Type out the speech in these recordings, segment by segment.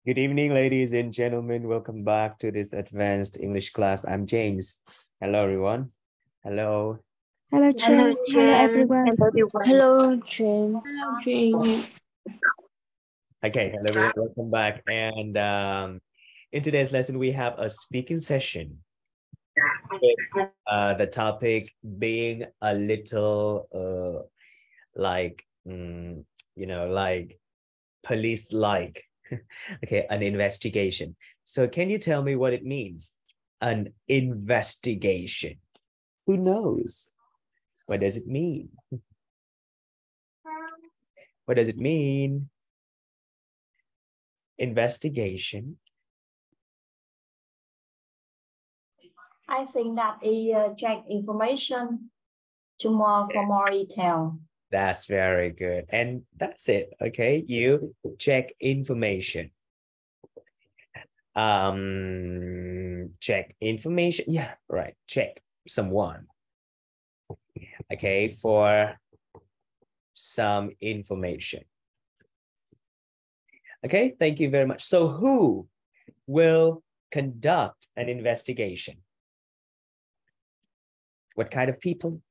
Good evening, ladies and gentlemen. Welcome back to this advanced English class. I'm James. Hello, everyone. Hello. Hello, James. Hello, everyone. Hello, James. Hello, James. Okay, hello, everyone. Welcome back. And in today's lesson, we have a speaking session with the topic being a little like police-like. Okay, an investigation. So can you tell me what it means? An investigation. Who knows? What does it mean? What does it mean? Investigation. I think that is check information for more detail. That's very good. And that's it. Okay, you check information. Check information. Yeah, right. Check someone. Okay, for some information. Okay, thank you very much. So who will conduct an investigation? What kind of people?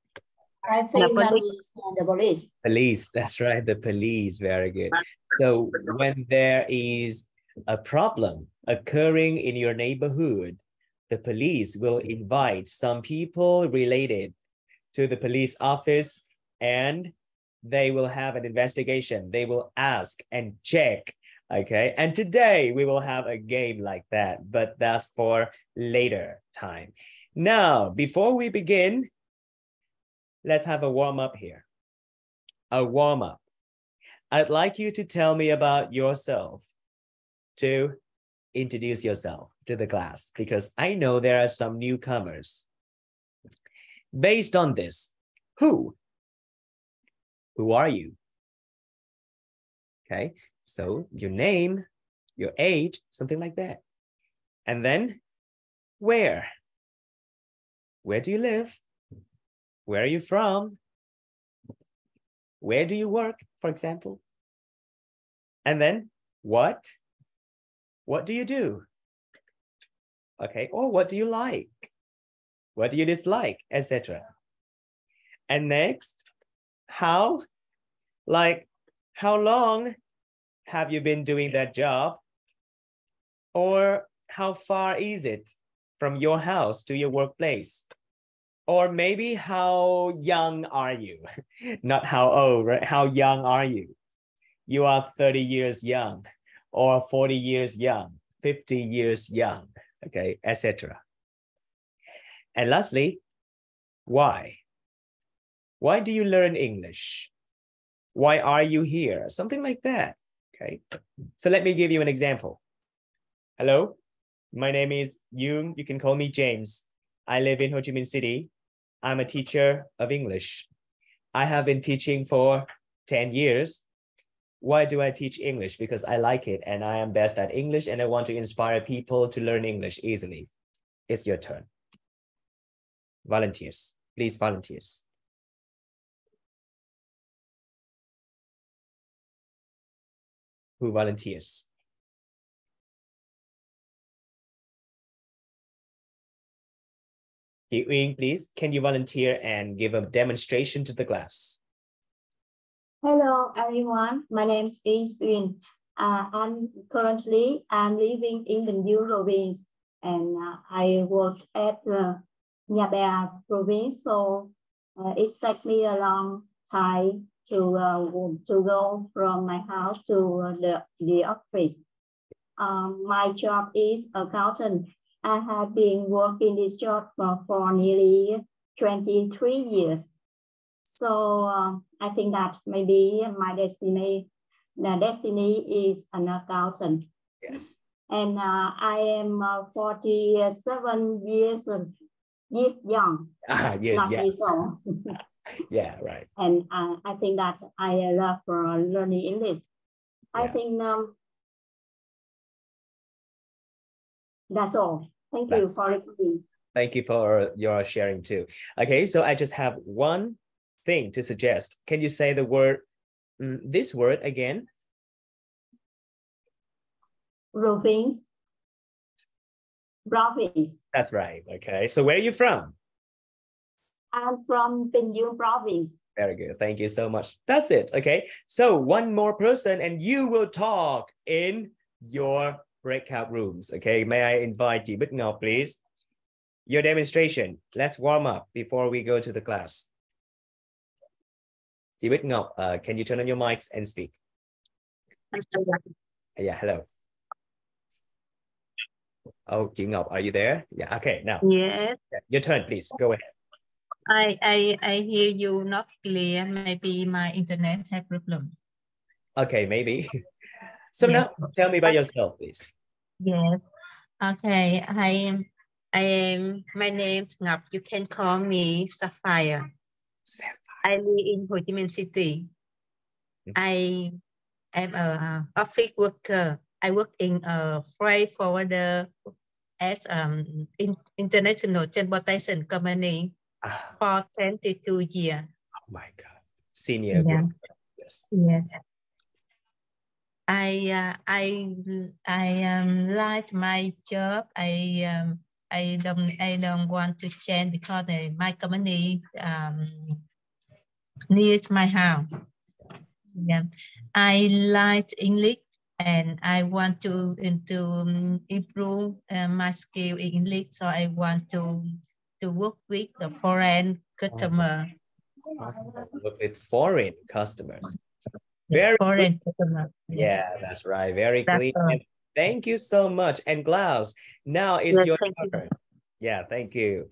I think that is the police. Police, that's right, the police, very good. So when there is a problem occurring in your neighborhood, the police will invite some people related to the police office and they will have an investigation. They will ask and check, okay? And today we will have a game like that, but that's for later time. Now, before we begin, let's have a warm-up here. A warm-up. I'd like you to tell me about yourself, to introduce yourself to the class, because I know there are some newcomers. Based on this, who are you? Okay, so your name, your age, something like that. And then where do you live? Where are you from? Where do you work, for example? And then what do you do? Okay, or what do you like? What do you dislike, etc. And next, how long have you been doing that job? Or how far is it from your house to your workplace? Or maybe how young are you? Not how old, right? How young are you? You are 30 years young, or 40 years young, 50 years young, okay, etc. And lastly, why? Why do you learn English? Why are you here? Something like that, okay? So let me give you an example. Hello, my name is Young. You can call me James. I live in Ho Chi Minh City. I'm a teacher of English. I have been teaching for 10 years. Why do I teach English? Because I like it and I am best at English and I want to inspire people to learn English easily. It's your turn. Volunteers, please, volunteers. Who volunteers? Uyên, please, can you volunteer and give a demonstration to the class? Hello, everyone. My name is Uyên. I'm living in the New province and I work at Nha Bè province. So it takes me a long time to go from my house to the office. My job is accountant. I have been working this job for nearly 23 years. So I think that maybe my destiny is an accountant. Yes. And I am 47 years young. Yes, yeah. Years old. Yeah, right. And I think that I love learning English. Yeah. I think that's all. Thank you for listening. Thank you for your sharing too. Okay, so I just have one thing to suggest. Can you say the word, this word again? province. That's right. Okay. So where are you from? I'm from Bình Dương province. Very good. Thank you so much. That's it. Okay. So one more person and you will talk in your breakout rooms. Okay. May I invite chị Bích Ngọc, please? Your demonstration. Let's warm up before we go to the class. Chị Bích Ngọc, can you turn on your mics and speak? Yeah, hello. Oh, chị Ngọc, are you there? Yeah, okay, now. Yes. Your turn, please. Go ahead. I hear you not clear. Maybe my internet has problem. Okay, maybe. So yes. Now, tell me about yourself, please. Yes. Okay. My name's Ngọc. You can call me Sapphire. I live in Ho Chi Minh City. I am a office worker. I work in a freight forwarder as international transportation company for 22 years. Oh my God. Senior. Yeah. Yes. Yes. I like my job. I don't want to change because my company needs my house. Yeah. I like English and I want to improve my skill in English. So I want to work with the foreign customer. Work with foreign customers. Very foreign customer. Yeah, that's right. Very clear. Thank you so much. And Klaus, now is your turn. Yeah, thank you.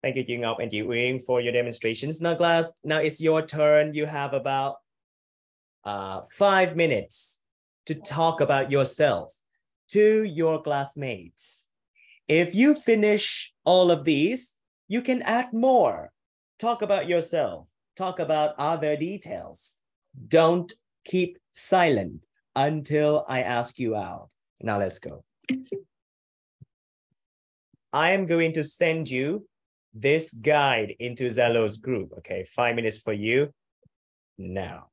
Thank you, chị Ngọc and chị Uyên, for your demonstrations. Now, Klaus, now it's your turn. You have about 5 minutes to talk about yourself to your classmates. If you finish all of these, you can add more. Talk about yourself. Talk about other details. Don't keep silent until I ask you out. Now let's go. I am going to send you this guide into Zello's group. Okay, 5 minutes for you now.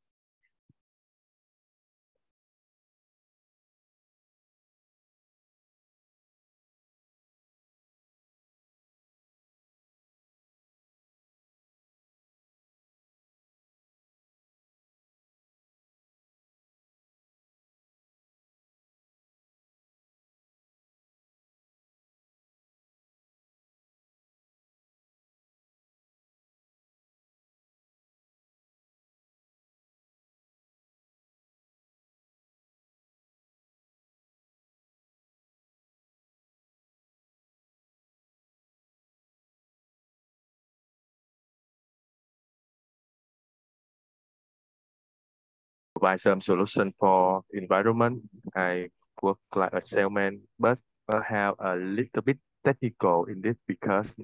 Provide some solution for environment. I work like a salesman, but I have a little bit technical in this because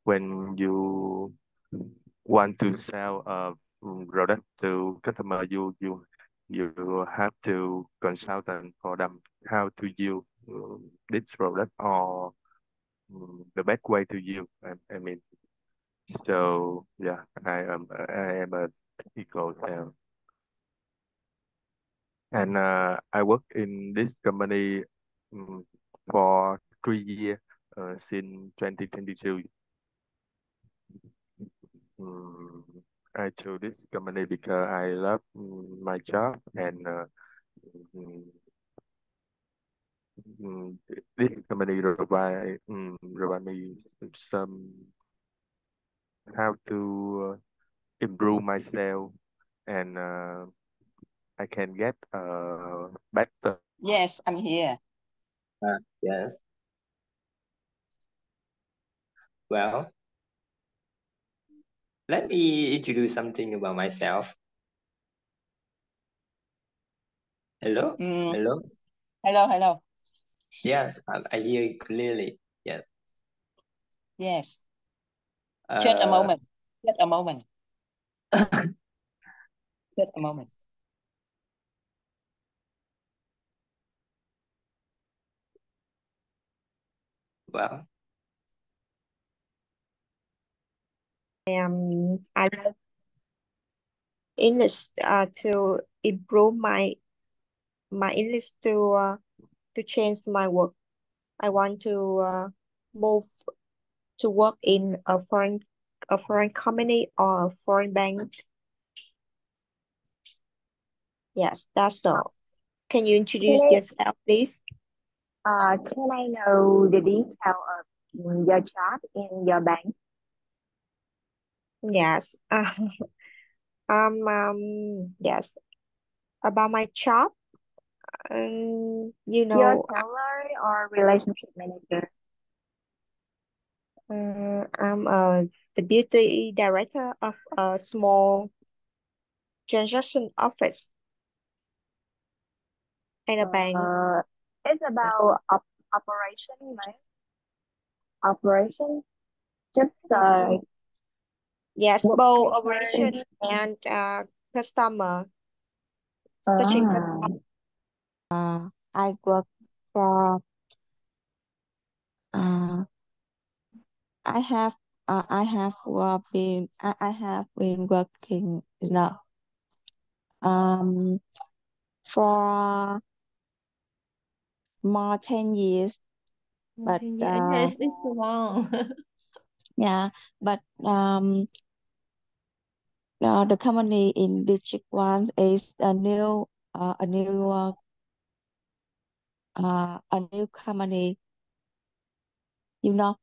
when you want to sell a product to customer, you have to consult for them how to use this product or the best way to use. I mean, so yeah, I am a technical sales. And I work in this company for 3 years since 2022. I chose this company because I love my job and this company provide me some how to improve myself and I can get better. Yes, I'm here. Yes. Well, let me introduce something about myself. Hello? Hello? Hello, hello. Yes, I hear you clearly. Yes. Yes. Just a moment. Just a moment. Just a moment. Well. I love English to improve my English to to change my work. I want to move to work in a foreign company or a foreign bank. Yes, that's all. Can you introduce yourself, please? Can I know the detail of your job in your bank? Yes. Yes. About my job, you Your know, salary or relationship manager? I'm the beauty director of a small transaction office in a bank. It's about operation, right? Operation. Just Yes, work both paper. operation and customer searching customer. I work for. I have been working for more 10 years, but Yes, it's long. yeah, but the company in District 1 is a new company, you know.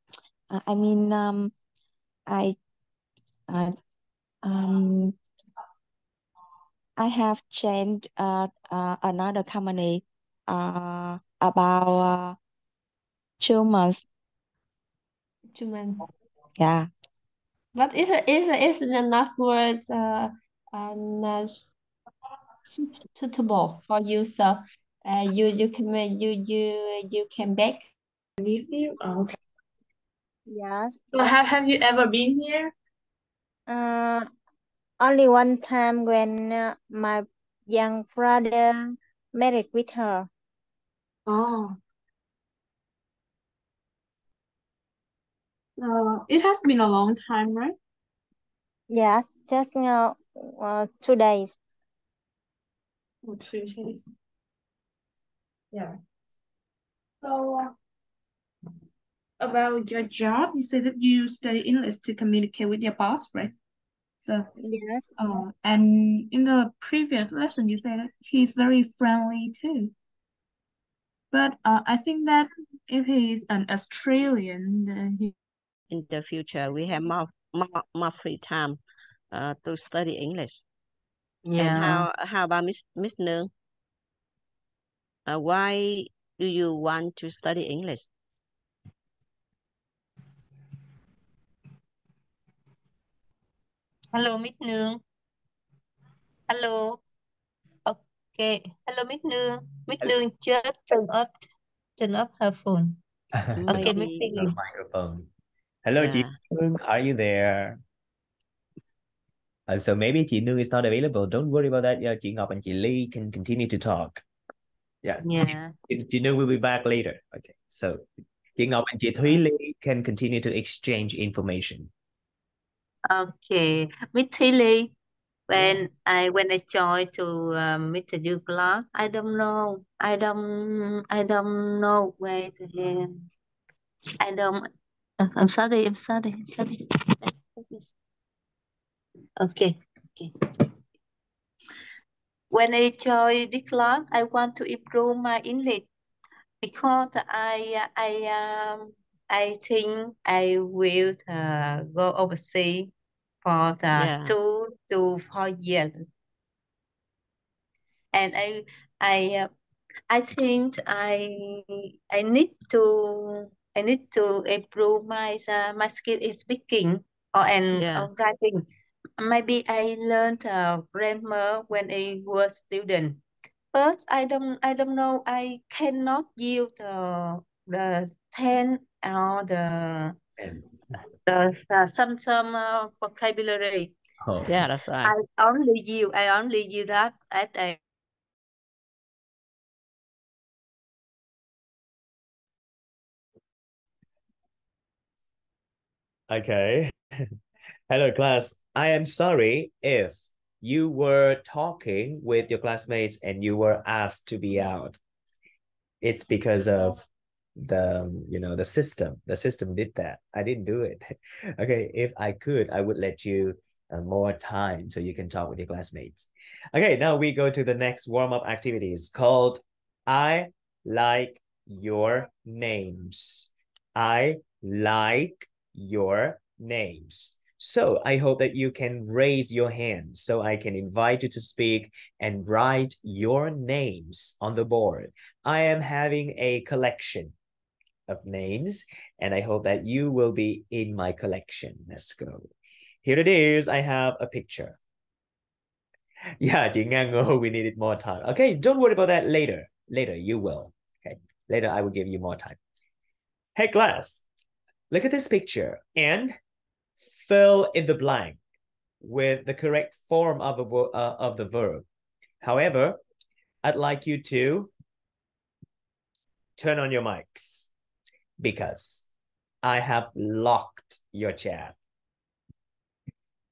I mean, I I have changed another company about 2 months. 2 months. Yeah. But is the last words not suitable for you? So you can back. Live here? Oh, okay. Yes. So have you ever been here? Only one time when my young brother married with her. Oh. It has been a long time, right? Yes, just 2 days. Or 2 days. Yeah. So about your job, you say that you study English to communicate with your boss, right? So Yes. and in the previous lesson, you said that he's very friendly too. But I think that if he's an Australian, then he in the future we have more free time to study English. Yeah. And how about Miss Nương? Why do you want to study English? Hello, Miss Nương. Hello. Okay. Hello, Miss Nương. Miss Nương just turn up her phone. Okay, Miss Maybe Nương. Microphone. Hello, Yeah. chị Nương, are you there? So maybe chị Nương is not available. Don't worry about that. Yeah, chị Ngọc and chị Ly can continue to talk. Yeah. Yeah. Chị Nương will be back later. Okay. So chị Ngọc and chị Thúy Ly can continue to exchange information. Okay, Miss Tilly. When I joined to Mr. Yu class, I don't know where to him. I don't. I'm sorry. Okay. When I joined the class, I want to improve my English because I think I will go overseas for the 2 to 4 years, and I think I need to improve my skill in speaking or writing. Maybe I learned grammar when I was student, but I don't know. I cannot use the 10 or some vocabulary. Oh. Yeah, that's right. I only use that at a. Okay. Hello, class. I am sorry if you were talking with your classmates and you were asked to be out. It's because of the system. The system did that. I didn't do it. Okay, if I could, I would let you more time so you can talk with your classmates. Okay, now we go to the next warm-up activities called I like your names. I like your names. So I hope that you can raise your hand so I can invite you to speak and write your names on the board. I am having a collection of names and I hope that you will be in my collection. Let's go. Here it is. I have a picture. Yeah, chị Nga ngô, we needed more time. Okay, don't worry about that later. Later, you will. Okay, later I will give you more time. Hey, class, look at this picture and fill in the blank with the correct form of the verb. However, I'd like you to turn on your mics because I have locked your chat.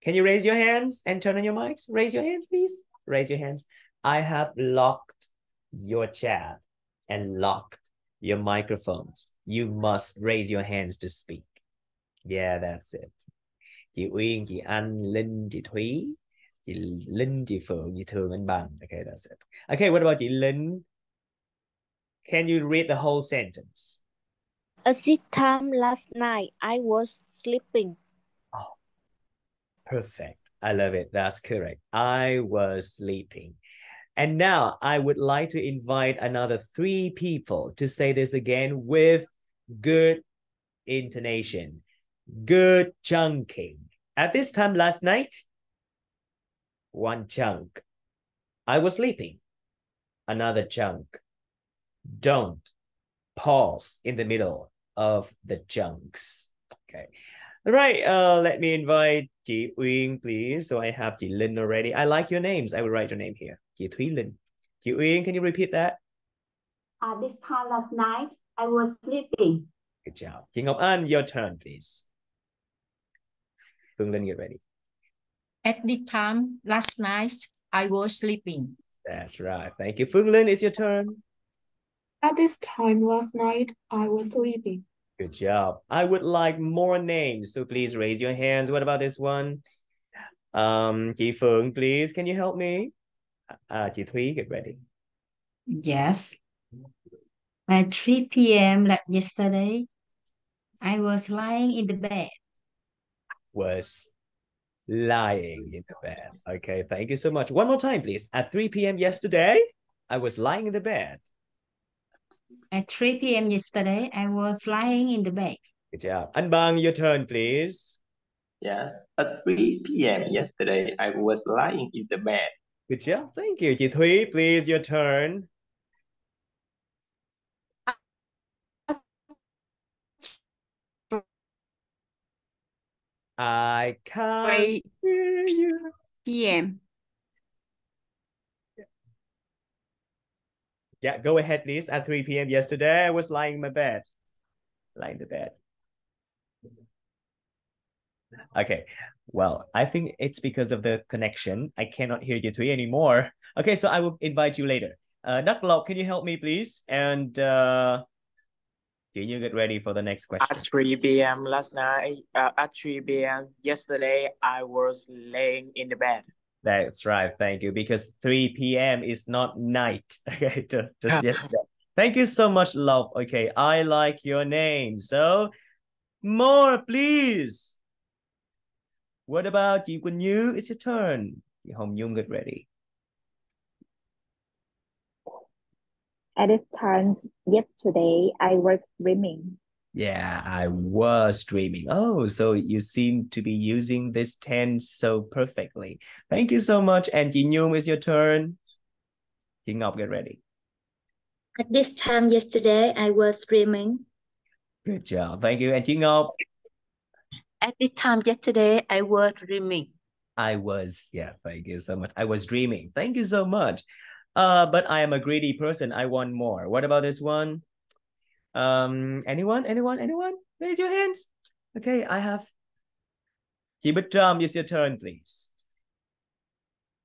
Can you raise your hands and turn on your mics? Raise your hands, please. Raise your hands. I have locked your chat and locked your microphones. You must raise your hands to speak. Yeah, that's it. Chị Uyên, chị Anh, Linh, chị Thúy, chị Linh, chị Phượng, chị Thường, anh Bằng. Okay, that's it. Okay, what about chị Linh? Can you read the whole sentence? At this time last night, I was sleeping. Oh, perfect. I love it. That's correct. I was sleeping. And now I would like to invite another 3 people to say this again with good intonation. Good chunking. At this time last night, 1 chunk. I was sleeping. Another chunk. Don't pause in the middle of the chunks. Okay. All right. Let me invite chị Uyên, please. So I have chị Linh already. I like your names. I will write your name here. Chị Thúy Linh. Chị Uyên, can you repeat that? At this time last night, I was sleeping. Good job. Chị Ngọc Ánh, your turn, please. Phương Linh, get ready. At this time last night, I was sleeping. That's right. Thank you. Phương Linh, it's your turn. At this time last night, I was sleeping. Good job. I would like more names, so please raise your hands. What about this one? Chị Phượng, please, can you help me? Chị Thúy, get ready. Yes. At 3 p.m. like yesterday, I was lying in the bed. Was lying in the bed. Okay, thank you so much. One more time, please. At 3 p.m. yesterday, I was lying in the bed. At 3 p.m. yesterday, I was lying in the bed. Good job. Anh Bằng, your turn, please. Yes. At 3 p.m. yesterday, I was lying in the bed. Good job. Thank you. Chị Thúy, please, your turn. I can't hear you. PM. Yeah, go ahead, please. At 3 p.m. yesterday, I was lying in my bed. Lying in the bed. Okay, well, I think it's because of the connection. I cannot hear you three anymore. Okay, so I will invite you later. Đắc Lộc, can you help me, please? And can you get ready for the next question? At 3 p.m. last night, at 3 p.m. yesterday, I was laying in the bed. That's right. Thank you. Because 3 p.m. is not night. Okay, just yesterday. Thank you so much, love. Okay, I like your name. So, more, please. What about chị Quỳnh Như? It's your turn. Chị Hồng Nhung, get ready. At this time yesterday, I was dreaming. Yeah, I was dreaming. Oh, so you seem to be using this tense so perfectly. Thank you so much. And chị Nhung, it's your turn. Chị Ngọc, get ready. At this time yesterday, I was dreaming. Good job. Thank you. And chị Ngọc. At this time yesterday, I was dreaming. I was, yeah, thank you so much. I was dreaming. Thank you so much. But I am a greedy person. I want more. What about this one? Anyone? Raise your hands. Okay, I have. Chị Bích Trâm, it's your turn, please.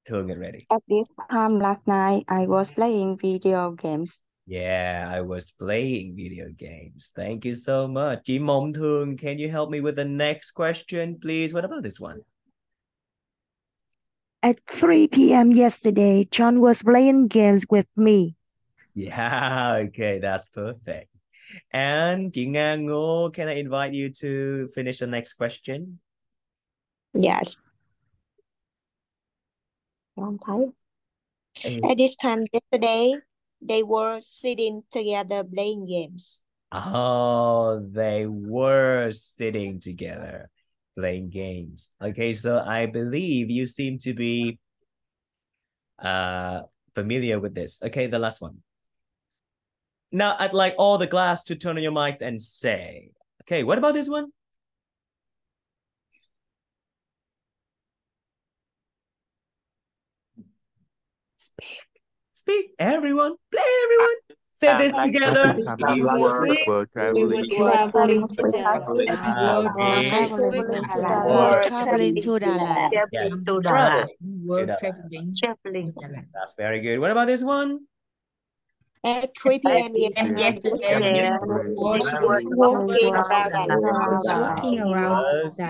Thường, get ready. At this time last night, I was playing video games. Yeah, I was playing video games. Thank you so much. Chị Mộng Thường, can you help me with the next question, please? What about this one? At 3 p.m. yesterday, John was playing games with me. Yeah, okay, that's perfect. And chị Nga Ngô, can I invite you to finish the next question? Yes. Không thấy. Hey. At this time yesterday, they were sitting together playing games. Oh, they were sitting together playing games. Okay, so I believe you seem to be familiar with this. Okay, the last one. Now, I'd like all the class to turn on your mic and say, okay, what about this one? Speak, everyone, play, everyone. Say this together. We were traveling. Traveling to Traveling to Đà Lạt. Traveling. That's very good. What about this one? At 3 p.m. yesterday,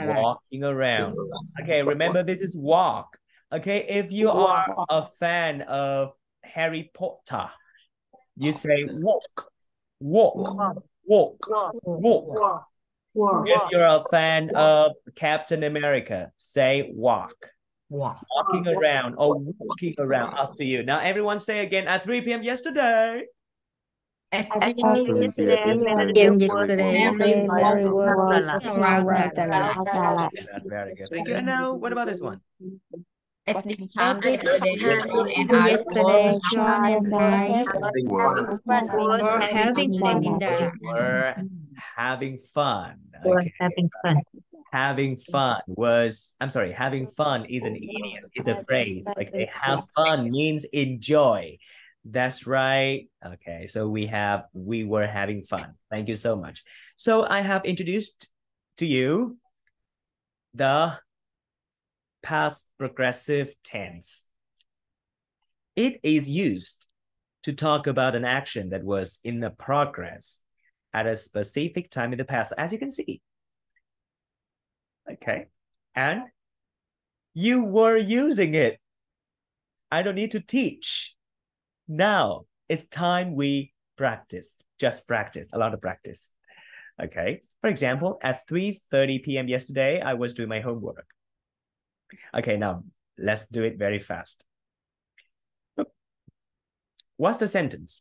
walking around. Okay, remember this is walk. Okay, if you are a fan of Harry Potter, you say walk, walk, walk, walk. If you're a fan of Captain America, say walk. Walking around or walking around, up to you. Now everyone say again, at 3 p.m. yesterday. At 3 p.m. yesterday, Mary was around That's very good. Thank you. And now, what about this one? At this time yesterday, John and I were having fun in Đà Lạt. We're having fun. Okay. Having fun was, I'm sorry, having fun is an idiom, it's a phrase. Okay, have fun means enjoy. That's right. Okay, so we were having fun. Thank you so much. So I have introduced to you the past progressive tense. It is used to talk about an action that was in the progress at a specific time in the past, as you can see. Okay, and you were using it. I don't need to teach. Now it's time we practiced. Just practice, a lot of practice. Okay, for example, at 3:30 p.m. yesterday, I was doing my homework. Okay, now let's do it very fast. What's the sentence?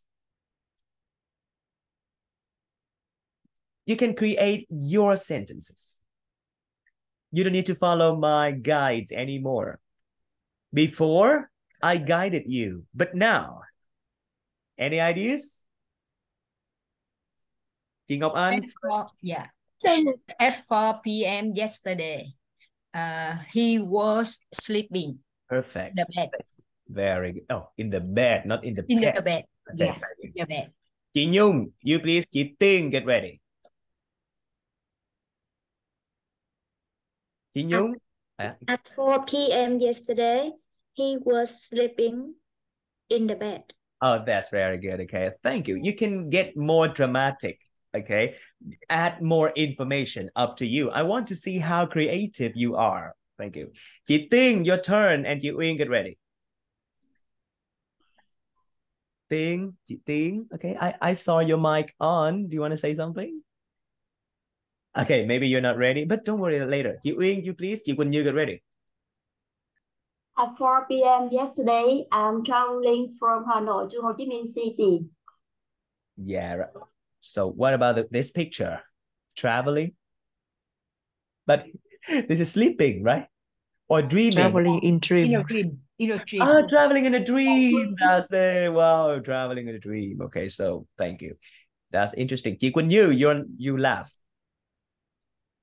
You can create your sentences. You don't need to follow my guides anymore. Before, I guided you, but now, any ideas? Chị Ngọc Ánh first. Yeah. At 4 p.m. yesterday, he was sleeping. Perfect. The bed. Very good. Oh, in the bed, not in the In bed. the bed. Okay, Yeah, in the bed. Chị Nhung, you please, chị Tiên, get ready. Chị Nhung. At 4 p.m. yesterday, he was sleeping in the bed. Oh, that's very good. Okay, thank you. You can get more dramatic. Okay, add more information, up to you. I want to see how creative you are. Thank you. Chị Tiên, your turn, and chị Uyên, get ready. Tiên, chị Tiên. Okay, I saw your mic on. Do you want to say something? Okay, maybe you're not ready, but don't worry later. Chị Uyên, you please. Chị Quỳnh Như, get ready. At 4 p.m. yesterday, I'm traveling from Hanoi to Ho Chi Minh City. Yeah. So what about this picture? Traveling? But this is sleeping, right? Or dreaming? Traveling in dream. In a dream. In a dream. Oh, traveling in a dream. That's it. Wow, traveling in a dream. Okay, so thank you. That's interesting. Chị Quỳnh Như, you last.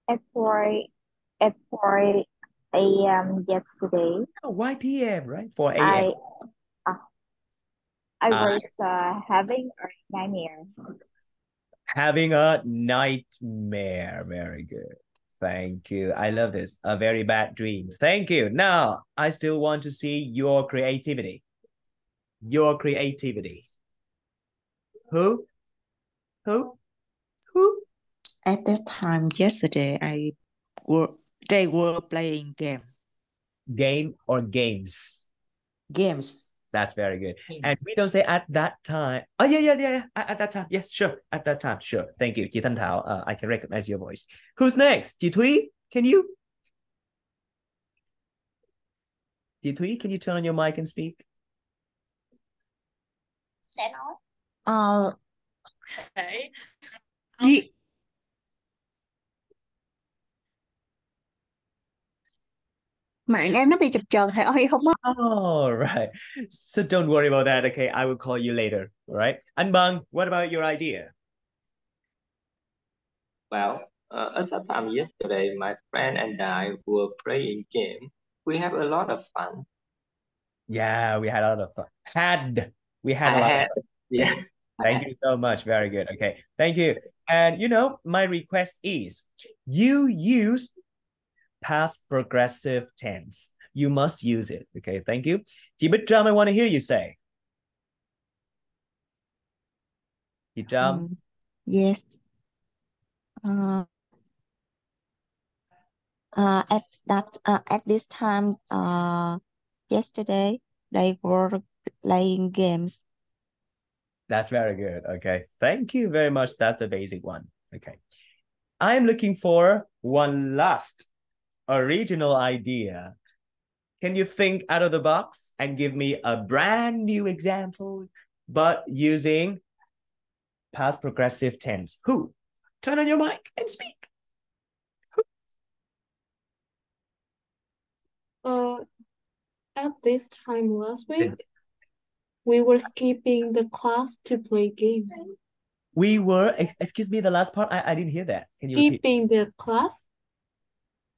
At 4 a.m. yesterday. Oh, why p.m., right? 4 a.m. I was having a nightmare. Having a nightmare. Very good. Thank you. I love this. A very bad dream. Thank you. Now, I still want to see your creativity. Your creativity. Who? Who? Who? At that time, yesterday, they were playing game. Game or games? Games. That's very good. And we don't say at that time. Oh, yeah. At that time. Yes, sure. At that time. Sure. Thank you. Chị Thanh Thảo, I can recognize your voice. Who's next? Chị Thúy, can you? Chị Thúy, can you turn on your mic and speak? Sẽ nói. Okay. Mạng em nó bị chập chờn thầy ơi, không có. Oh, right. So don't worry about that. Okay, I will call you later. All right. Anh Bang, what about your idea? Well, at that time yesterday, my friend and I were playing game. We have a lot of fun. Yeah, we had a lot of fun. We had a lot of fun. Yeah. Thank you so much. Very good. Okay, thank you. And my request is you use past progressive tense. You must use it. Okay, thank you. Chị Bích Trâm, I want to hear you say. Chị Trâm. Yes. At this time, yesterday they were playing games. That's very good. Okay, thank you very much. That's the basic one. Okay, I'm looking for one last original idea. Can you think out of the box and give me a brand new example, but using past progressive tense? Who? Turn on your mic and speak. At this time last week, we were skipping the class to play game. We were, excuse me, the last part, I didn't hear that. Can you repeat? Skipping the class?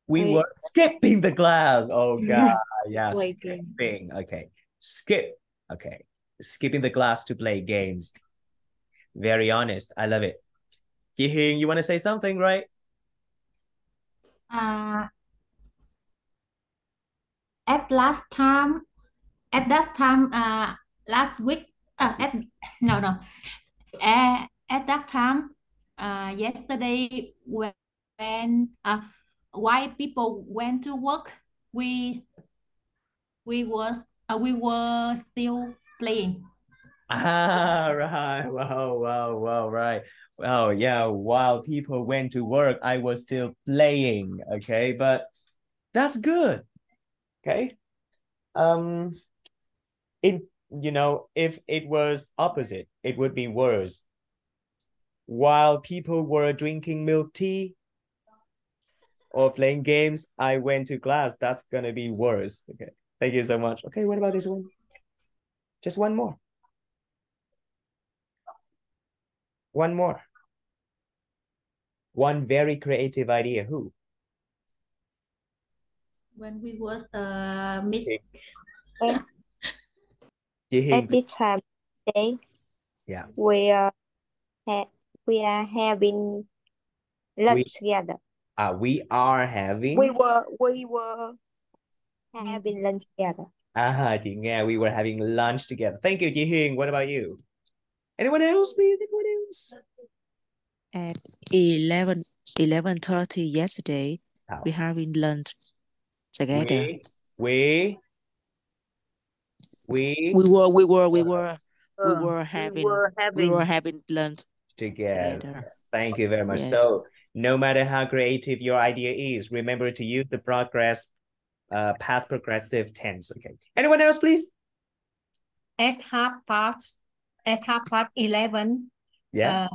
We were skipping the class. Oh God, yeah, Play skipping. Okay, skip. Okay, skipping the class to play games. Very honest. I love it. Chị Hiền, you want to say something, right? At that time last week at that time yesterday when white people went to work, we were still playing. Right. Wow, right. Oh yeah, while people went to work, I was still playing. Okay, but that's good. Okay. If it was opposite, it would be worse. While people were drinking milk tea or playing games, I went to class. That's gonna be worse. Okay, thank you so much. Okay, what about this one? Just one more. One more. One very creative idea. Who? When we was miss. At this time today, yeah, we are having lunch together. We are having. We were having lunch together. Chị Nga, we were having lunch together. Thank you, Chị Hiền. What about you? Anyone else, please? Anyone else? At 11:30 yesterday, we having lunch together. We were having lunch together. Thank you very much. Yes. So no matter how creative your idea is, remember to use the past progressive tense. Okay. Anyone else, please? At half past 11. Yeah.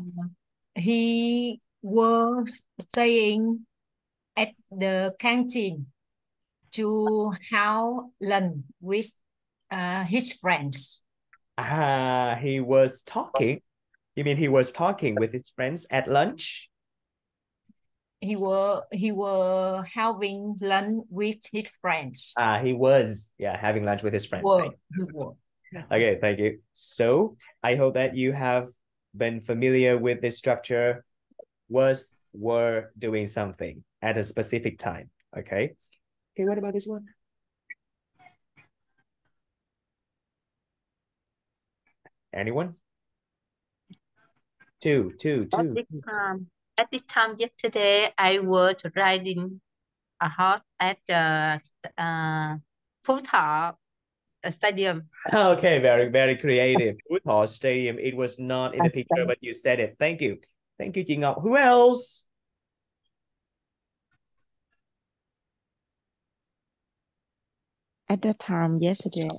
He was staying at the canteen to have lunch with his friends. He was talking. You mean he was talking with his friends at lunch? He were having lunch with his friends. He was, having lunch with his friends. He were. Okay, thank you. So I hope that you have been familiar with the structure. Was, were, doing something at a specific time. Okay. Okay, what about this one? Anyone? Two. At this time yesterday, I was riding a horse at the Phú Thọ Stadium. Okay, very, very creative. Phú Thọ Stadium. It was not in the picture, but you said it. Thank you. Thank you, chị Ngọc. Who else? At that time yesterday,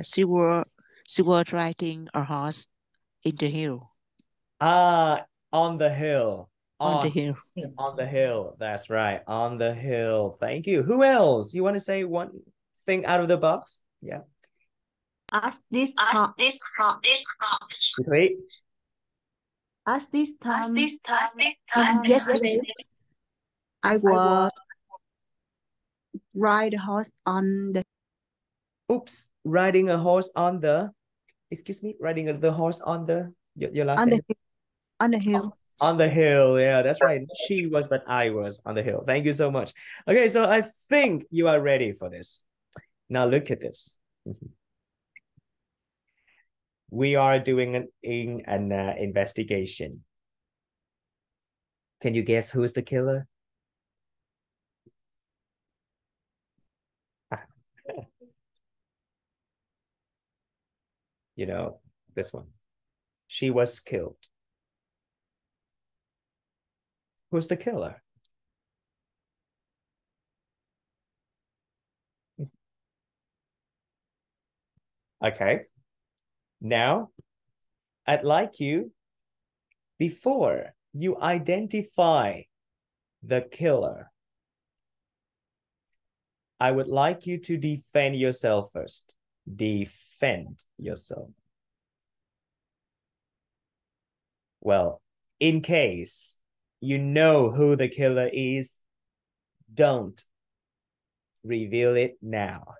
she was riding a horse in the hill. On the hill. On the hill. On the hill. That's right. On the hill. Thank you. Who else? You want to say one thing out of the box? Yeah. At this time. Repeat. At this time. Yesterday, I was ride a horse on the. Oops. Riding a horse on the. Excuse me. Riding the horse on the. Your last On name. On the hill. On the hill. Yeah, that's right. She was, but I was on the hill. Thank you so much. Okay, so I think you are ready for this. Now look at this. We are doing an investigation. Can you guess who's the killer? You know, this one. She was killed. Who's the killer? Okay. Now, I'd like you, before you identify the killer, I would like you to defend yourself first. Defend yourself. Well, in case you know who the killer is, don't reveal it now.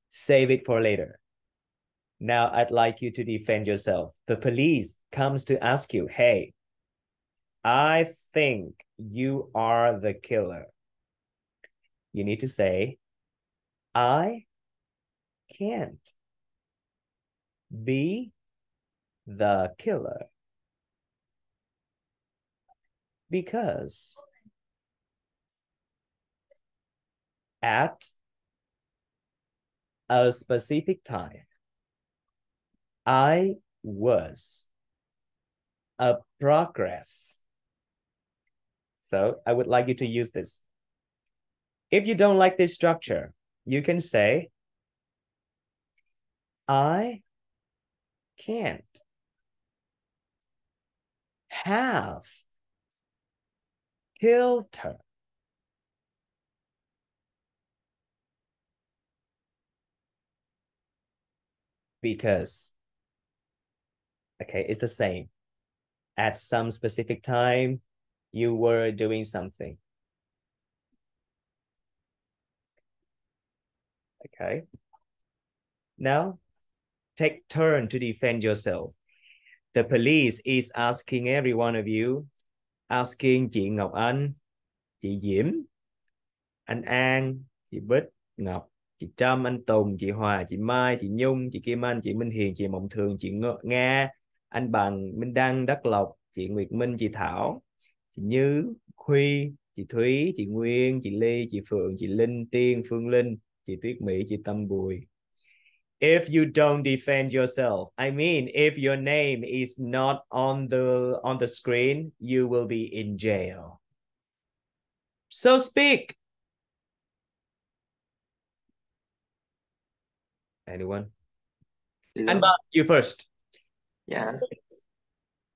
Save it for later. Now I'd like you to defend yourself. The police comes to ask you, hey, I think you are the killer. You need to say, I can't be the killer because at a specific time, I was a progress. So I would like you to use this. If you don't like this structure, you can say, I can't have killed her because, okay, it's the same. At some specific time, you were doing something. Okay. Now, take turn to defend yourself. The police is asking every one of you, asking chị Ngọc Ánh, chị Diễm, anh An, chị Bích, Ngọc, chị Trâm, anh Tùng, chị Hòa, chị Mai, chị Nhung, chị Kim Anh, chị Minh Hiền, chị Mộng Thường, chị Nga, anh Bằng, Minh Đăng, Đắc Lộc, chị Nguyệt Minh, chị Thảo, chị Như, Huy, chị Thúy, chị Nguyên, chị Ly, chị Phượng, chị Linh, Tiên, Phương Linh, chị Tuyết Mỹ, chị Tâm Bùi. If you don't defend yourself, I mean, if your name is not on the screen, you will be in jail. So speak. Anyone? And you first. Yes.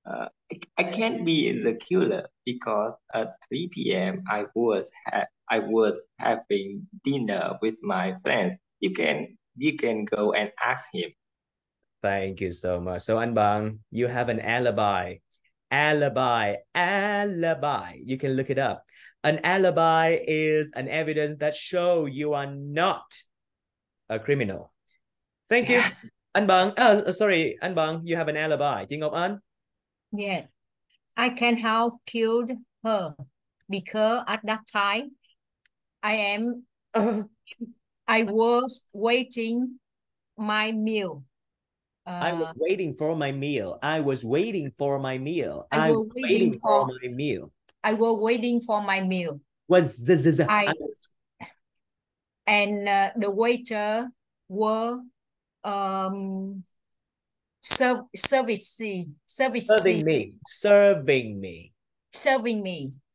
I can't be the killer because at 3 p.m. I was having dinner with my friends. You can go and ask him. Thank you so much. So anh Bằng, you have an alibi. Alibi. You can look it up. An alibi is an evidence that show you are not a criminal. Thank you. Anh Bằng, sorry, anh Bằng, you have an alibi. Chị Ngọc Ánh? Yeah, I can have killed her because at that time I was waiting my meal. I was waiting for my meal. I was waiting for my meal. I was waiting for my meal. I was waiting for my meal. Was the And the waiter were serving me.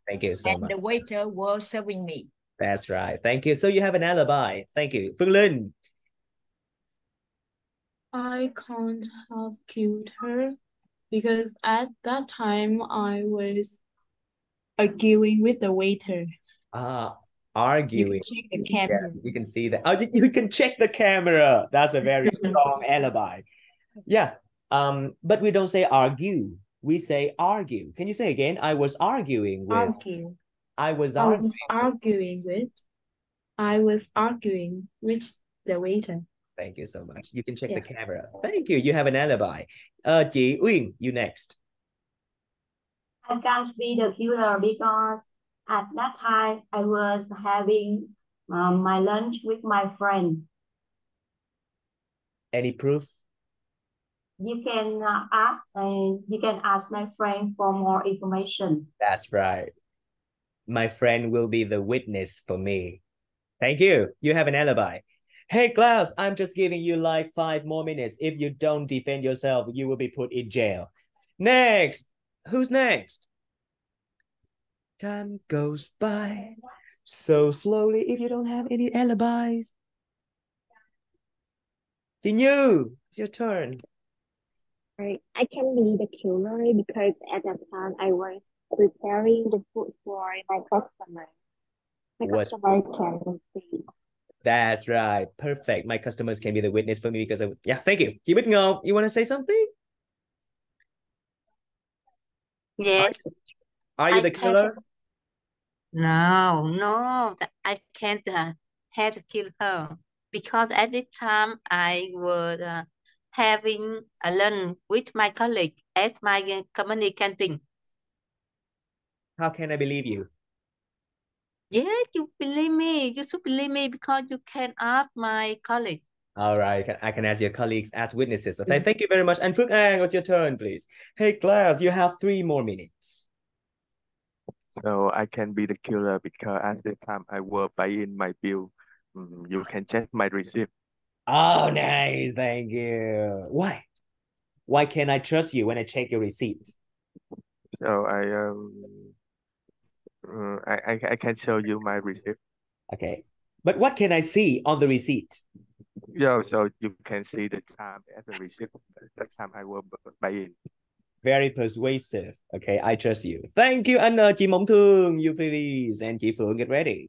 Thank you so and much. the waiter was serving me. That's right. Thank you. So you have an alibi. Thank you. Phương Linh. I can't have killed her because at that time I was arguing with the waiter. Arguing. You can check the camera. Yeah, you can see that. Oh, you can check the camera. That's a very strong alibi. Yeah. But we don't say argue. We say argue. Can you say again? I was arguing with. Argue. I was arguing with the waiter. Thank you so much. You can check the camera. Thank you. You have an alibi. Chị Uyên, you next. I can't be the killer because at that time I was having my lunch with my friend. Any proof? You can ask my friend for more information. That's right. My friend will be the witness for me. Thank you. You have an alibi. Hey, Klaus, I'm just giving you like 5 more minutes. If you don't defend yourself, you will be put in jail. Next. Who's next? Time goes by so slowly if you don't have any alibis. Chị Như, it's your turn. Right. I can be the killer because at that time I was preparing the food for my customer. Customer can see. That's right. Perfect. My customers can be the witness for me because of... Yeah, thank you. Chị Bích Ngọc, you want to say something? Yes. Are you the killer? No, I can't have to kill her because at this time I was having a lunch with my colleague at my company canteen. How can I believe you? Yes, you believe me. You should believe me because you can ask my colleague. All right, I can ask your colleagues as witnesses. Okay, thank you very much. And Phước An, what's your turn, please? Hey, class, you have 3 more minutes. So I can be the killer because at the time I was paying my bill. You can check my receipt. Oh, nice. Thank you. Why? Why can I trust you when I check your receipt? So I can show you my receipt. Okay. But what can I see on the receipt? Yeah, so you can see the time at the receipt. That time I was paying. Very persuasive. Okay, I trust you. Thank you. And chị Mộng Thương, you please. And chị Phượng, get ready.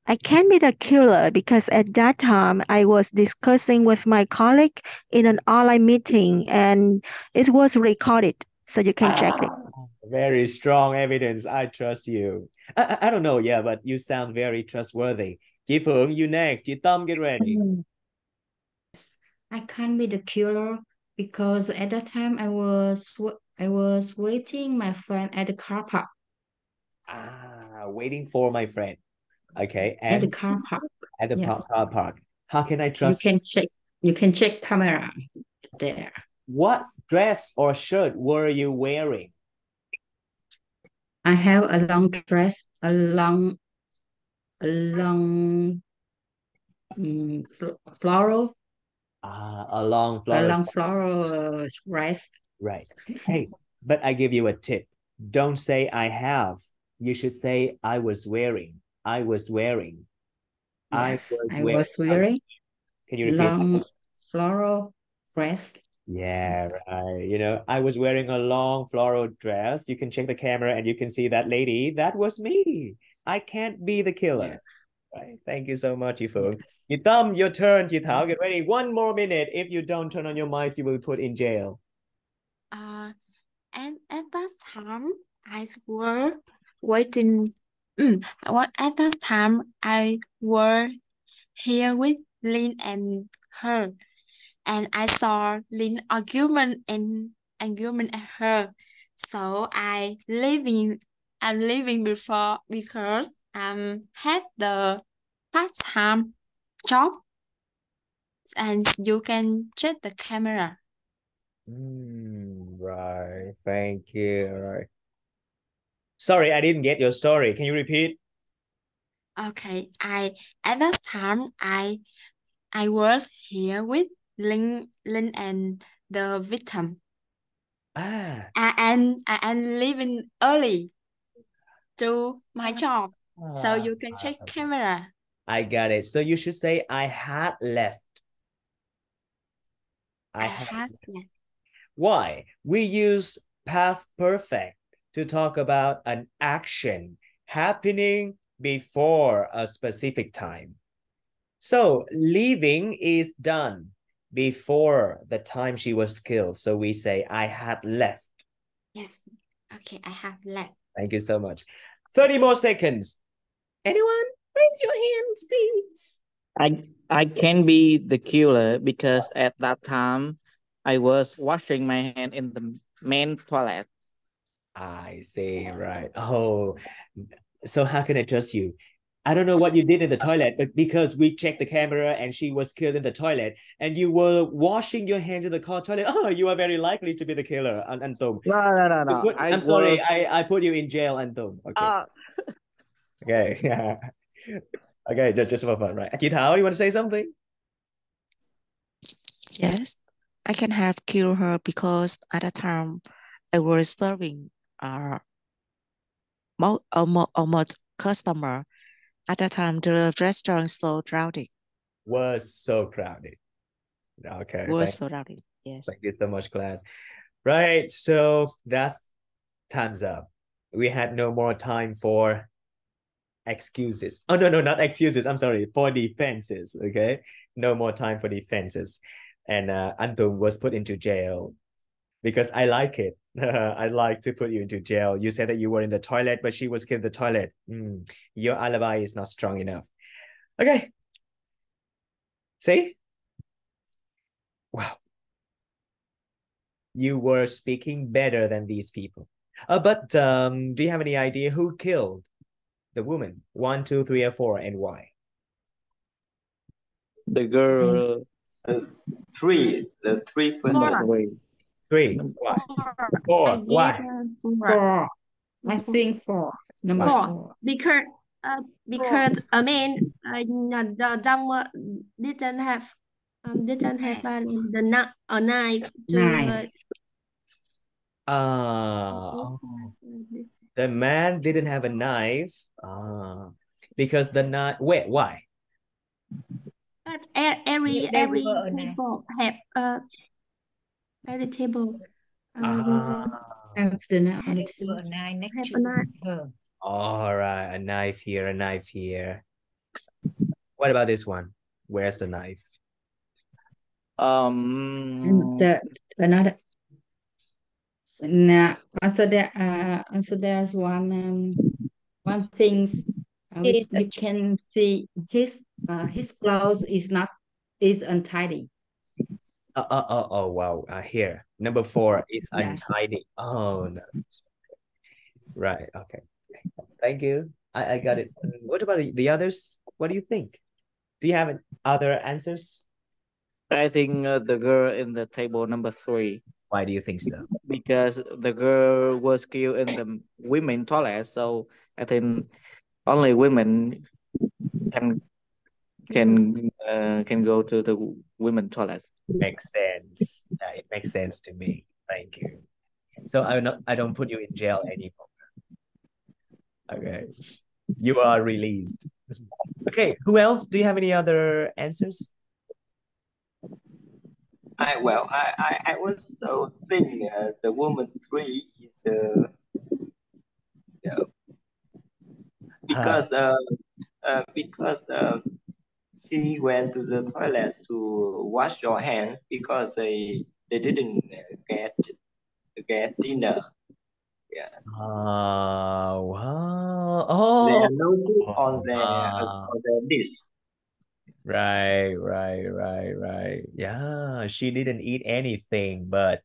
I can be the killer because at that time I was discussing with my colleague in an online meeting and it was recorded, so you can check it. Very strong evidence. I trust you. I don't know, yeah, but you sound very trustworthy. Chị Phượng, you next. Chị Tâm, get ready. I can't be the killer because at that time I was waiting my friend at the car park. Waiting for my friend. Okay, and at the car park. At the car park. How can I trust you? You can check camera there. What dress or shirt were you wearing? I have a long dress, a long floral. A long floral dress. Right. Hey, but I give you a tip. Don't say I have. You should say I was wearing. I was wearing. Yes, I was wearing. Can you repeat? Long floral dress. Yeah, right. You know, I was wearing a long floral dress. You can check the camera and you can see that lady. That was me. I can't be the killer. Yeah. Right. Thank you so much, Ifung. Chị Tâm, your turn. Chị Thảo, get ready. 1 more minute. If you don't turn on your mics, you will be put in jail. And at that time, I was waiting. At that time, I was here with Lynn and her, and I saw Lynn argument at her. So I'm leaving before because had the part-time job, and you can check the camera. Right. Thank you. Right. Sorry, I didn't get your story. Can you repeat? Okay, at that time I was here with Lin and the victim. And leaving early to my job. So you can check camera. I got it. So you should say I had left. I had left. Why? We use past perfect to talk about an action happening before a specific time. So leaving is done before the time she was killed. So we say I had left. Yes. Okay, I have left. Thank you so much. 30 more seconds. Anyone? Raise your hands, please. I can be the killer because at that time I was washing my hand in the main toilet. I see, right. Oh, so how can I trust you? I don't know what you did in the toilet, but because we checked the camera and she was killed in the toilet and you were washing your hands in the car toilet, oh, you are very likely to be the killer, Antum. No. I'm sorry, I put you in jail, Antum. Okay. Okay. Okay, just for fun, right? Chị Thảo, you want to say something? Yes, I can have killed her because at the time I was serving almost customer. At the time the restaurant so crowded. Was so crowded. Okay. Was so crowded. Yes. Thank you so much, class. Right, so that's time's up. We had no more time for excuses. Oh, no, not excuses. I'm sorry, for defenses, okay? No more time for defenses. And Antum was put into jail because I like it. I like to put you into jail. You said that you were in the toilet, but she was killed in the toilet. Your alibi is not strong enough. Okay. See? Wow. You were speaking better than these people. But do you have any idea who killed the woman? 1, 2, 3, or 4, and why? The girl. 3. The 3 person. 3. Why? 4. Why? 4. I think 4. Number 4. Because a man didn't have a knife to the man didn't have a knife because the knife. Wait, why? But every table have every table have the knife on the table. Have a knife. All right, a knife here, a knife here. What about this one? Where's the knife? Another. No, also there's one things we can see his clothes is untidy. Oh wow. Here, number 4 is untidy. Oh no. Right. Okay. Thank you. I got it. What about the others? What do you think? Do you have other answers? I think the girl in the table number 3. Why do you think so? Because the girl was killed in the women toilet, so I think only women can go to the women toilet. Makes sense. Yeah, it makes sense to me. Thank you. So I don't put you in jail anymore. Okay. You are released. Okay, who else? Do you have any other answers? I was so thinking the woman 3 is because she went to the toilet to wash your hands because they didn't get dinner. Yeah. Wow. Oh. There are no food on their dish. Right. Yeah, she didn't eat anything, but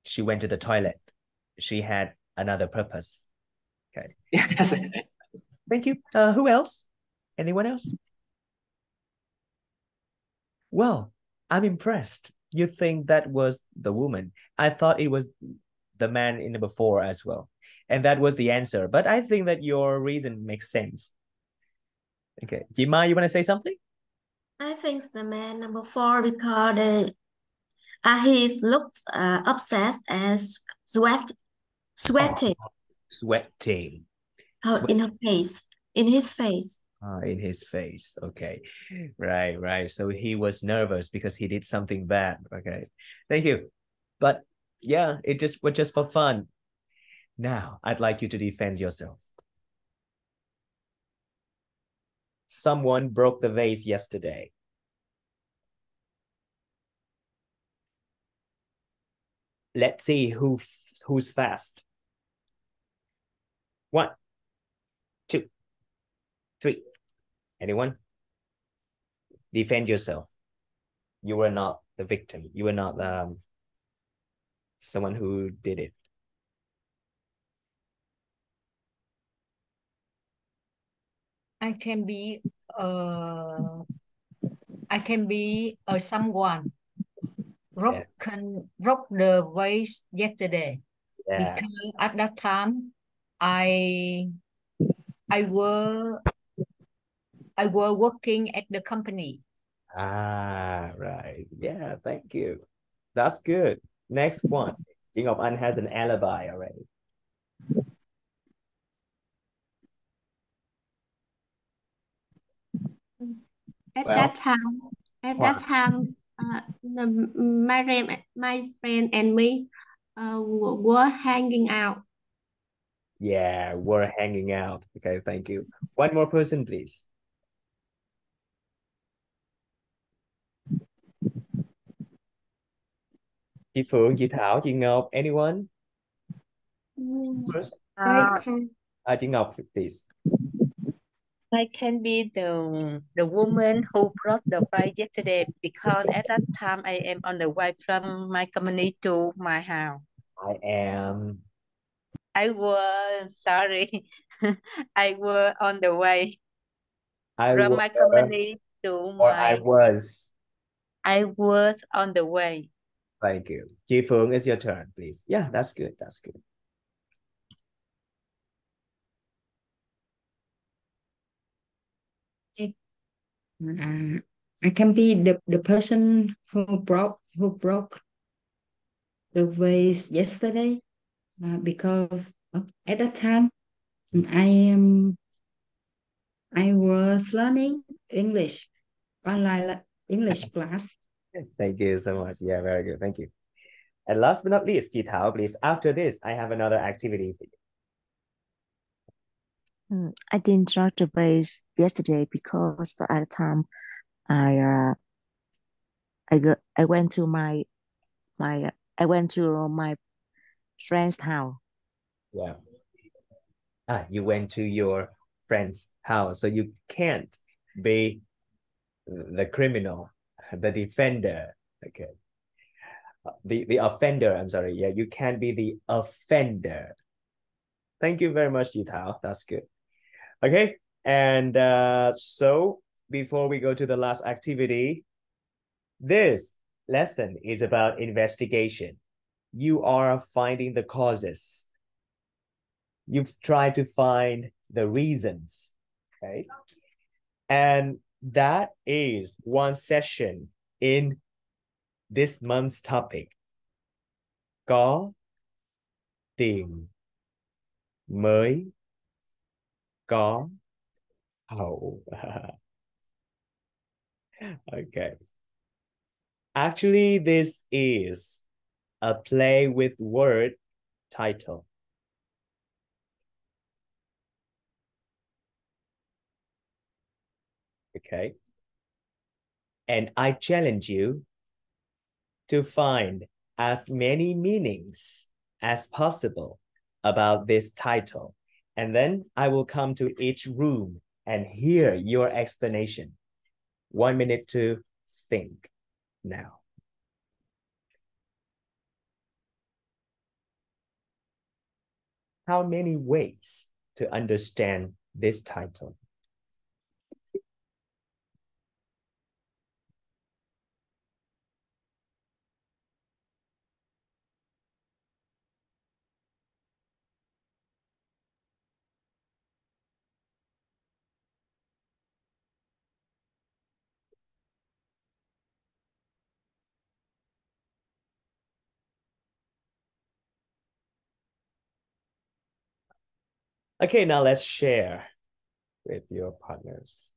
she went to the toilet. She had another purpose. Okay. Yes. Thank you. Who else? Anyone else? Well, I'm impressed. you think that was the woman. I thought it was the man in number 4 as well. And that was the answer. But I think that your reason makes sense. Okay. Jima, you want to say something? I think the man number 4 because he looks obsessed as sweating. Sweating. In her face, in his face. In his face. Okay. Right. So he was nervous because he did something bad. Okay. Thank you. But yeah, it was just for fun. Now, I'd like you to defend yourself. Someone broke the vase yesterday. Let's see who's fast. 1, 2, 3. Anyone? Defend yourself. You were not the victim. You were not someone who did it. I can be someone broke the vase yesterday. Yeah. Because at that time I were working at the company. Right. Yeah, thank you. That's good. Next one. Ngọc Anh has an alibi already. At that time, my friend and me were hanging out. Yeah, we're hanging out. Okay, thank you. One more person, please. Chị Phượng, chị Thảo, chị Ngọc, anyone? First? Chị Ngọc, please. I can be the woman who brought the fire yesterday because at that time I am on the way from my company to my house. I was on the way from my company to my. I was on the way. Thank you. Chị Phượng, it's your turn, please. Yeah, that's good. That's good. I can be the person who broke the vase yesterday because at that time I was learning English online English class. Thank you so much. Yeah, very good. Thank you. And last but not least, Chị Thảo, please. After this, I have another activity for you. I didn't draw the vase yesterday because at the time I went to my friend's house. Yeah. You went to your friend's house, so you can't be the criminal, the defender. Okay. The offender, I'm sorry. Yeah, you can't be the offender. Thank you very much, Ji Thao. That's good. Okay. And so before we go to the last activity, this lesson is about investigation. You are finding the causes. You've tried to find the reasons, okay? And that is one session in this month's topic. Có tiền mới có hậu. Okay. Actually, this is a play with word title. Okay. And I challenge you to find as many meanings as possible about this title. And then I will come to each room and hear your explanation. 1 minute to think now. How many ways to understand this title? Okay, now let's share with your partners.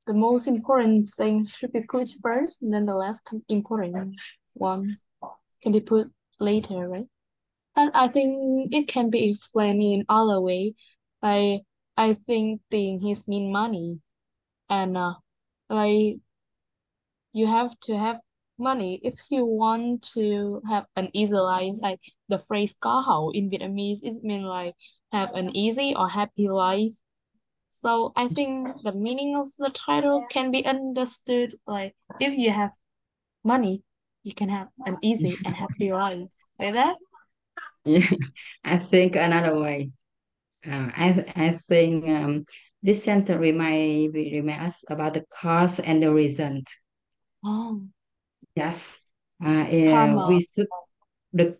The most important thing should be put first, and then the less important one can be put later, right? And I think it can be explained in other way. I think he's mean money, and like you have to have money if you want to have an easy life. Like the phrase "có hậu" in Vietnamese, it means like have an easy or happy life. So I think the meaning of the title can be understood like if you have money, you can have an easy and happy life. Like that? Yeah, I think another way. I think this sentence remind us about the cause and the result. Oh, Yes. karma. We should the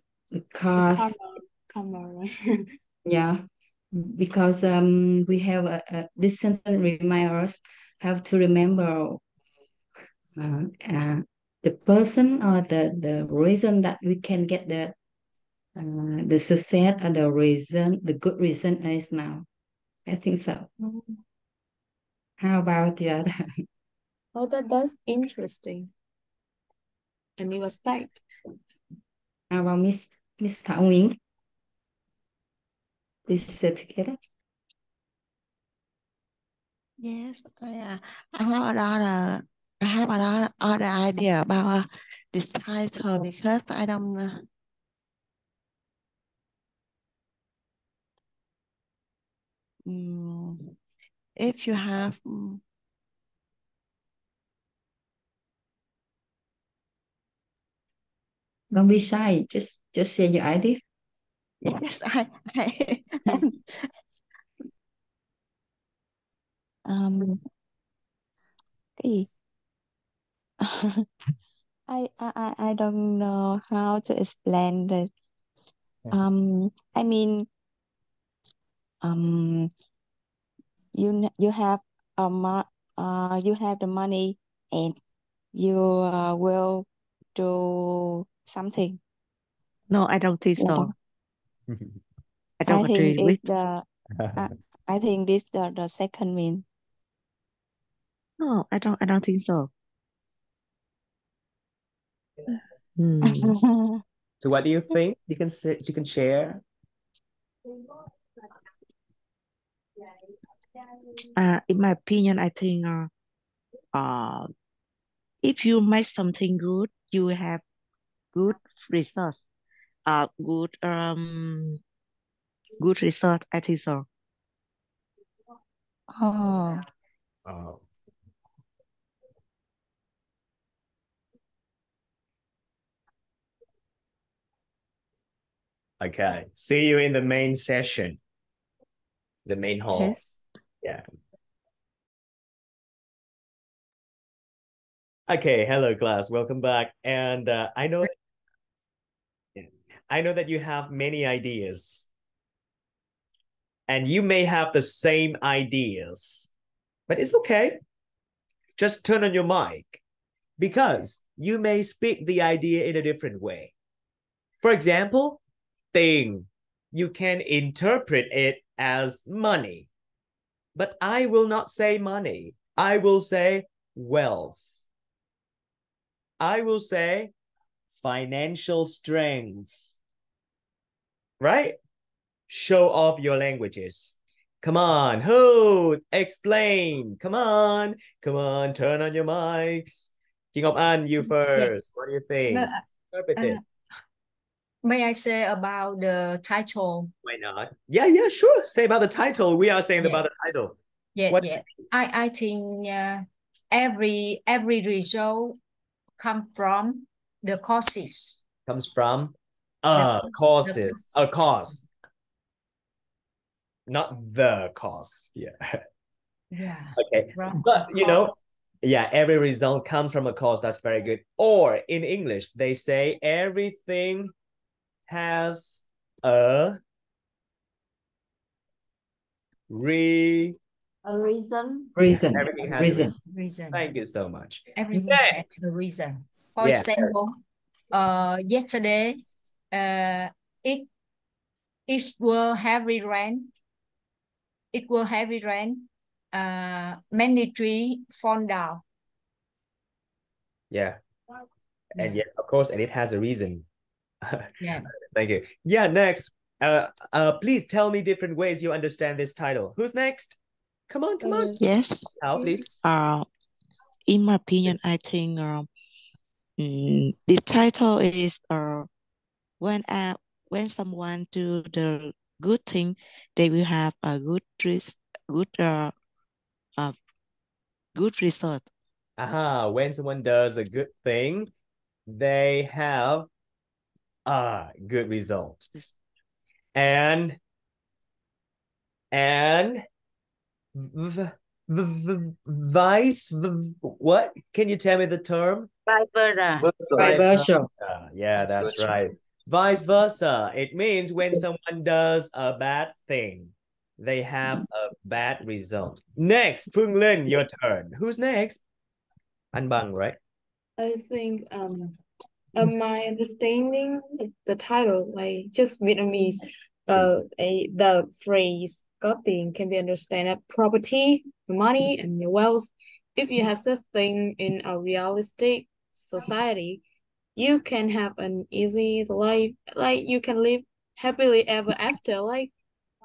cause. Karma, right? Yeah, because we have this sentence remind us have to remember the person or the reason that we can get the success or the reason, the good reason is now. I think so. How about the other? Oh, that's interesting. And it was fact. How about Miss Thảo Nguyễn? Please sit together. Yes, I have another idea about this title because I don't. If you have. Don't be shy. Just say your idea. Yes, I I don't know how to explain that. I mean, you have you have the money and you will do something. No, I don't think so. I don't I agree think with. I think this the second mean. No, I don't think so. So what do you think? You can share. In my opinion, I think if you make something good, you have good results. Good result. I think so. Oh. Okay. See you in the main session. The main hall. Yes. Yeah. Okay. Hello, class. Welcome back. And I know that you have many ideas. And you may have the same ideas. But it's okay. Just turn on your mic. Because you may speak the idea in a different way. For example, thing. You can interpret it as money. But I will not say money. I will say wealth. I will say financial strength. Right? Show off your languages. Come on, who? Explain. Come on. Come on, turn on your mics. Chị Ngọc Anh, you first. What do you think? Interpret it. May I say about the title? Why not? Yeah, sure. Say about the title. We are saying Yeah. about the title. Yeah, What? yeah. I think every result come from the causes. Comes from causes. A cause. Not the cause. Yeah. Yeah. Okay. From But a you know, cause. yeah, every result comes from a cause. That's very good. Or in English, they say everything has a reason. Reason. Everything has Reason. a reason. Thank you so much. Everything Next. has a reason. For Yeah. example, yesterday, it was heavy rain. It was heavy rain. Many trees fall down. Yeah. And yeah, of course, and it has a reason. Yeah. Thank you. Yeah, next. Please tell me different ways you understand this title. Who's next? Come on. Yes. How, please? In my opinion, I think the title is when someone do the good thing, they will have a good result. When someone does a good thing, they have a good result. And what? Can you tell me the term? Vice versa. Yeah, that's right. Vice versa. It means when someone does a bad thing, they have a bad result. Next, Phương Linh, your turn. Who's next? Anh Bằng, right? I think my understanding the title, like just Vietnamese, the phrase có tiền can be understood as property, money, and your wealth. If you have such thing in a realistic society, you can have an easy life, like you can live happily ever after, like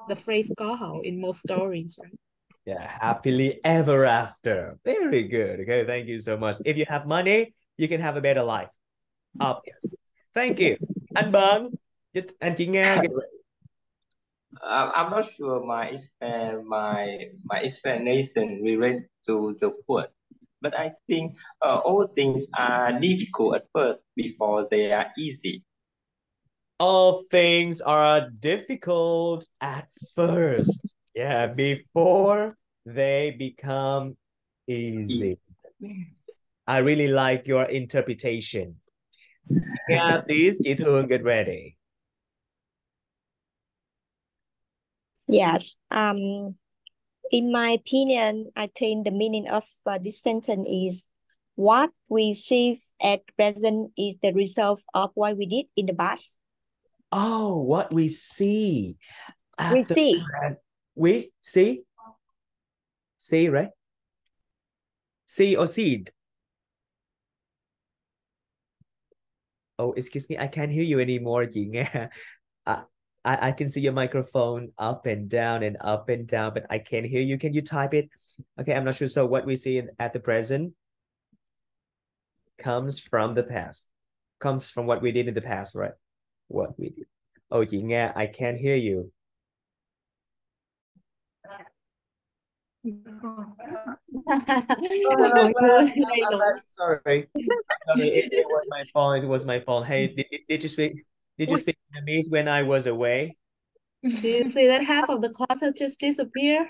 the phrase có hậu in most stories, right? Yeah, happily ever after. Very good. Okay, thank you so much. If you have money, you can have a better life. Obvious. Thank you. Anh Bằng, anh chị Nga. I'm not sure my explanation related to the word, but I think all things are difficult at first before they are easy. All things are difficult at first. Yeah, before they become easy. I really like your interpretation. Yeah, please, chị Thương, get ready. Yes. In my opinion, I think the meaning of this sentence is what we see at present is the result of what we did in the past. Oh, what we see. We see. We see? See, right? See or seed? Oh, excuse me, I can't hear you anymore, chị Nga. I can see your microphone up and down, but I can't hear you. Can you type it? Okay, I'm not sure. So what we see at the present comes from the past. Comes from what we did in the past, right? What we did. Oh, chị Nga, I can't hear you. Sorry. It was my fault. It was my fault. Hey, did you speak Vietnamese when I was away? Do you see that half of the class has just disappeared?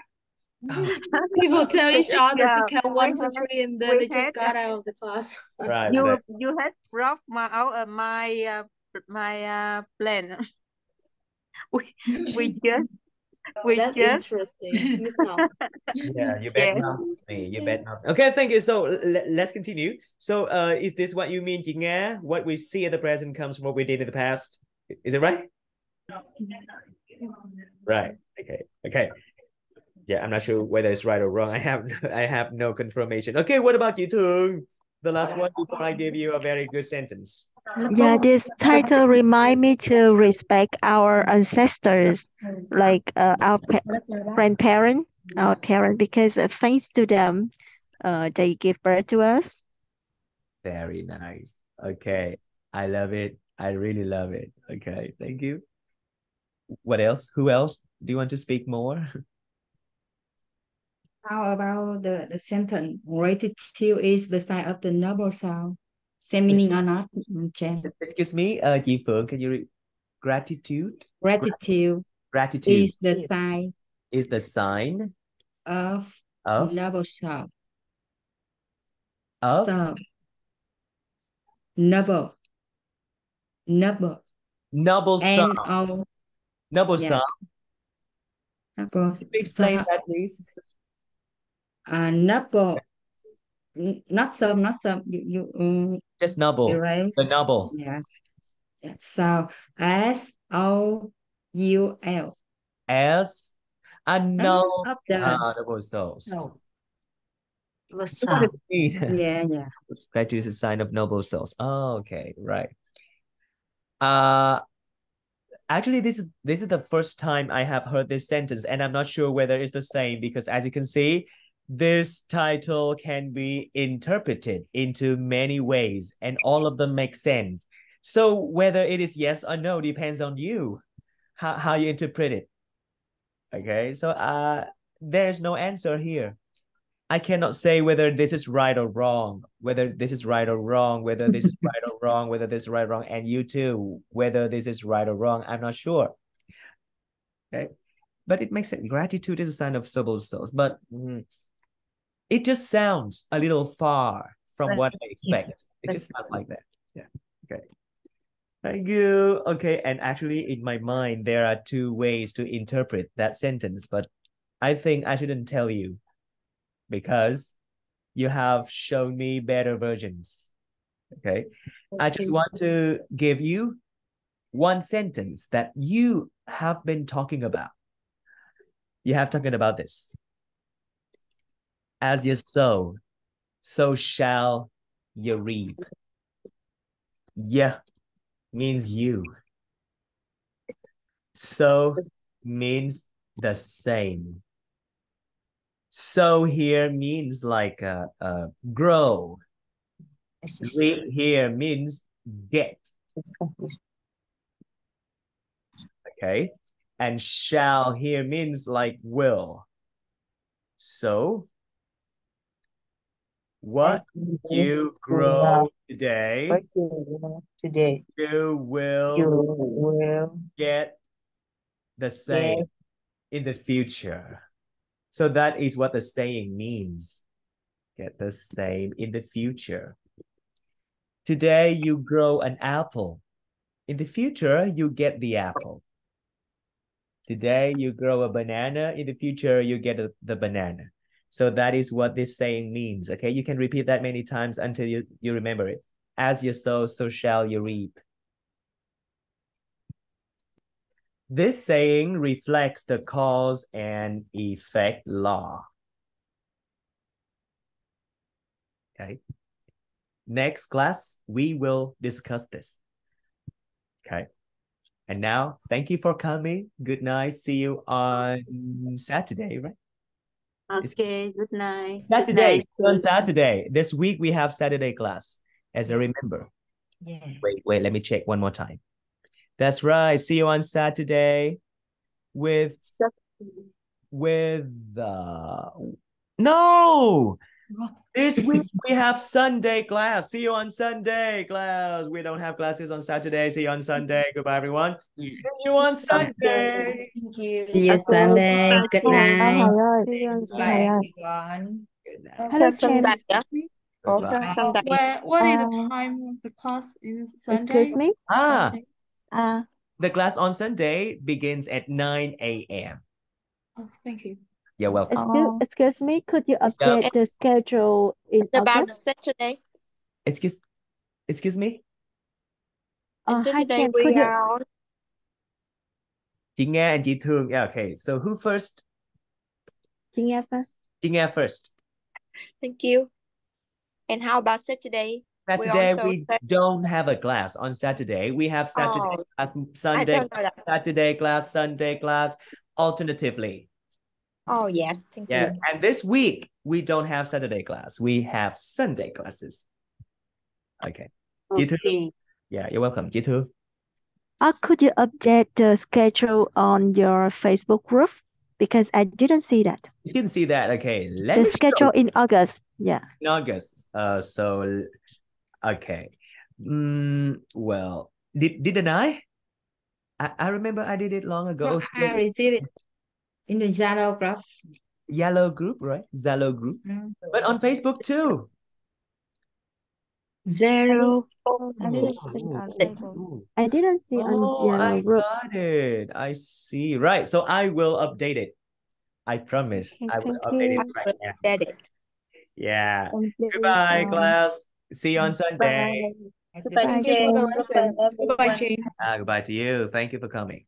People tell each other to count 1, 2, 3, and then they just got out of the class. Right. You had brought my plan. we just That's interesting. Miss Ngọc. Yeah, you bet not me. You bet not. Okay, thank you. So let's continue. So is this what you mean, chị Nga? What we see at the present comes from what we did in the past. Is it right? Right. Okay. Yeah, I'm not sure whether it's right or wrong. I have no confirmation. Okay, what about you, Thương? The last one before I give you a very good sentence. Yeah, this title remind me to respect our ancestors, like our grandparents, our parents, because thanks to them, they give birth to us. Very nice. Okay, I love it. I really love it. Okay, thank you. What else? Who else? Do you want to speak more? How about the sentence? Gratitude is the sign of the noble sound. Same meaning or not, Jen? Excuse me, chị Phượng, can you read? Gratitude? Gratitude is the sign of noble sound. Of? Sound. Noble. Noble sound. Noble sound. Noble. Can you explain that, please? Noble. Not some. You just noble. Erase. The noble. Yes. So SOUL. As a noble. Of the noble souls. no. What does it mean? Yeah. Gratitude is a sign of noble souls. Oh, okay, right. Actually, this is the first time I have heard this sentence, and I'm not sure whether it's the same because, as you can see, this title can be interpreted into many ways, and all of them make sense. So whether it is yes or no depends on you, how you interpret it. Okay, so there's no answer here. I cannot say whether this is right or wrong, whether this is right or wrong, whether this is right or wrong, whether this is right or wrong, and you too, whether this is right or wrong, I'm not sure. Okay, but it makes sense. Gratitude is a sign of noble souls, but it just sounds a little far from what I expect. It just sounds like that. Yeah. Okay. Thank you. Okay, and actually in my mind, there are two ways to interpret that sentence, but I think I shouldn't tell you because you have shown me better versions. Okay. I just want to give you one sentence that you have been talking about. You have talking about this. As you sow, so shall you reap. Yeah means you. So means the same. So here means like grow. Reap here means get. Okay. And shall here means like will. So what you grow today, you will get the same in the future. So that is what the saying means. Get the same in the future. Today you grow an apple. In the future, you get the apple. Today you grow a banana. In the future, you get the banana. So that is what this saying means. Okay, you can repeat that many times until you remember it. As you sow, so shall you reap. This saying reflects the cause and effect law. Okay. Next class, we will discuss this. Okay. And now, thank you for coming. Good night. See you on Saturday, right? Okay, good night. Saturday, on Saturday. This week we have Saturday class, as I remember. Yeah. Wait, let me check one more time. That's right. See you on Saturday with no. This week we have Sunday class. See you on Sunday class. We don't have classes on Saturday. See you on Sunday. Goodbye, everyone. See you on Sunday. Thank you. See you Sunday. Good night. Bye, everyone. Hello, James. Goodbye. What is the time of the class in Sunday? Excuse me? The class on Sunday begins at 9 a.m. Oh, thank you. You're welcome. Excuse me, could you update the schedule in August? Saturday. Excuse me? Hi, Jen, could you... Chị Nga and chị Thương. Yeah, okay. So who first? Chị Nga first. Chị Nga first. Thank you. And how about Saturday? Saturday, we don't have a class on Saturday. We have Saturday class, Sunday class, Saturday class, Sunday class, alternatively. Oh, yes. Thank you. And this week, we don't have Saturday class. We have Sunday classes. Okay. Okay. Yeah, you're welcome, chị Thương. Could you update the schedule on your Facebook group? Because I didn't see that. You didn't see that? Okay, let The me schedule show you. in August. Yeah. In August. So, okay. Well, didn't I? I remember I did it long ago. No, I received it in the Zalo group. Yellow group, right? Zalo group. But on Facebook too. Zero. I didn't see on Facebook. I didn't see on Oh, I Yellow group. got it. I see. Right. So I will update it. I promise. Okay, I will thank update you. it right now. Get it. Yeah. Thank you, Goodbye, Sam. class. See you on Sunday. Goodbye, Thank you for the Jane. lesson. Goodbye, Jane. Goodbye to you. Thank you for coming.